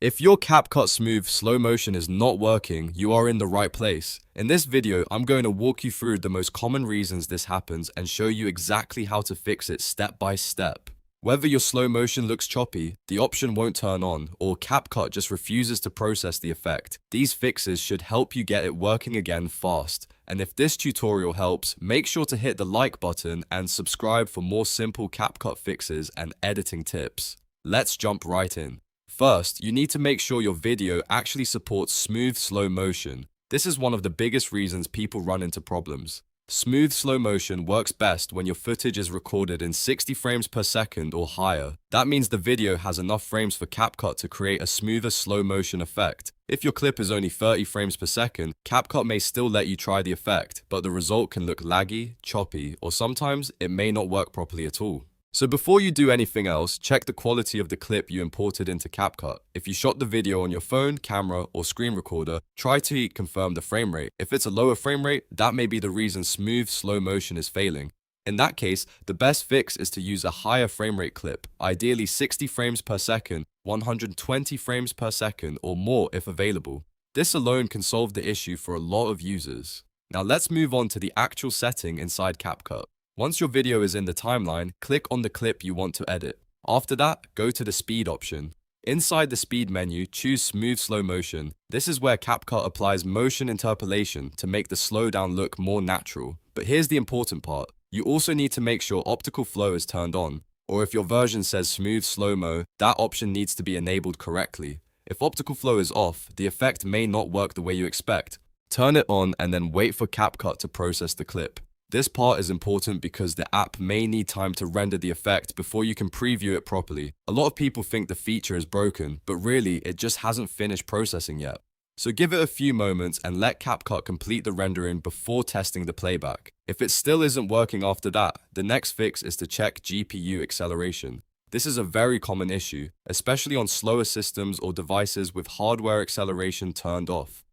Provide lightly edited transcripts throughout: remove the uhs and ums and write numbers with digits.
If your CapCut Smooth slow motion is not working, you are in the right place. In this video, I'm going to walk you through the most common reasons this happens and show you exactly how to fix it step by step. Whether your slow motion looks choppy, the option won't turn on, or CapCut just refuses to process the effect, these fixes should help you get it working again fast. And if this tutorial helps, make sure to hit the like button and subscribe for more simple CapCut fixes and editing tips. Let's jump right in. First, you need to make sure your video actually supports smooth slow motion. This is one of the biggest reasons people run into problems. Smooth slow motion works best when your footage is recorded in 60 frames per second or higher. That means the video has enough frames for CapCut to create a smoother slow motion effect. If your clip is only 30 frames per second, CapCut may still let you try the effect, but the result can look laggy, choppy, or sometimes it may not work properly at all. So before you do anything else, check the quality of the clip you imported into CapCut. If you shot the video on your phone, camera, or screen recorder, try to confirm the frame rate. If it's a lower frame rate, that may be the reason smooth slow motion is failing. In that case, the best fix is to use a higher frame rate clip, ideally 60 frames per second, 120 frames per second, or more if available. This alone can solve the issue for a lot of users. Now let's move on to the actual setting inside CapCut. Once your video is in the timeline, click on the clip you want to edit. After that, go to the speed option. Inside the speed menu, choose smooth slow motion. This is where CapCut applies motion interpolation to make the slowdown look more natural. But here's the important part. You also need to make sure Optical Flow is turned on. Or if your version says smooth slow-mo, that option needs to be enabled correctly. If Optical Flow is off, the effect may not work the way you expect. Turn it on and then wait for CapCut to process the clip. This part is important because the app may need time to render the effect before you can preview it properly. A lot of people think the feature is broken, but really it just hasn't finished processing yet. So give it a few moments and let CapCut complete the rendering before testing the playback. If it still isn't working after that, the next fix is to check GPU acceleration. This is a very common issue, especially on slower systems or devices with hardware acceleration turned off.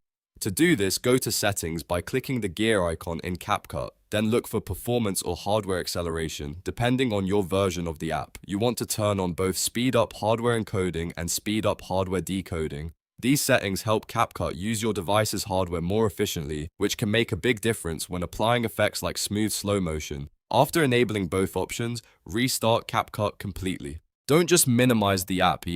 To do this, go to Settings by clicking the gear icon in CapCut. Then look for Performance or Hardware Acceleration, depending on your version of the app. You want to turn on both Speed Up Hardware Encoding and Speed Up Hardware Decoding. These settings help CapCut use your device's hardware more efficiently, which can make a big difference when applying effects like smooth slow motion. After enabling both options, restart CapCut completely. Don't just minimize the app,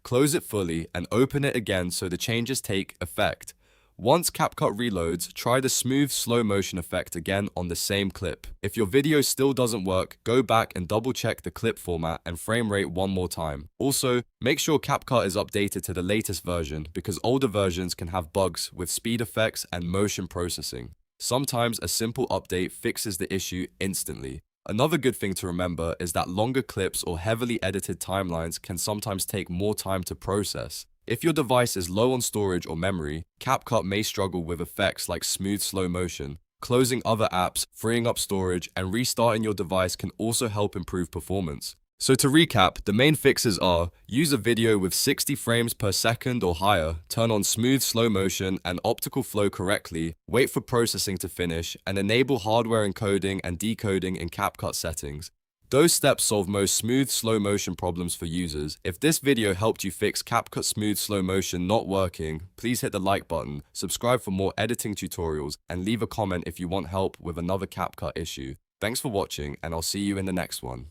close it fully and open it again so the changes take effect. Once CapCut reloads, try the smooth slow motion effect again on the same clip. If your video still doesn't work, go back and double check the clip format and frame rate one more time. Also, make sure CapCut is updated to the latest version because older versions can have bugs with speed effects and motion processing. Sometimes a simple update fixes the issue instantly. Another good thing to remember is that longer clips or heavily edited timelines can sometimes take more time to process. If your device is low on storage or memory, CapCut may struggle with effects like smooth slow motion. Closing other apps, freeing up storage, and restarting your device can also help improve performance. So to recap, the main fixes are: use a video with 60 frames per second or higher, turn on smooth slow motion and optical flow correctly, wait for processing to finish, and enable hardware encoding and decoding in CapCut settings. Those steps solve most smooth slow motion problems for users. If this video helped you fix CapCut smooth slow motion not working, please hit the like button, subscribe for more editing tutorials, and leave a comment if you want help with another CapCut issue. Thanks for watching, and I'll see you in the next one.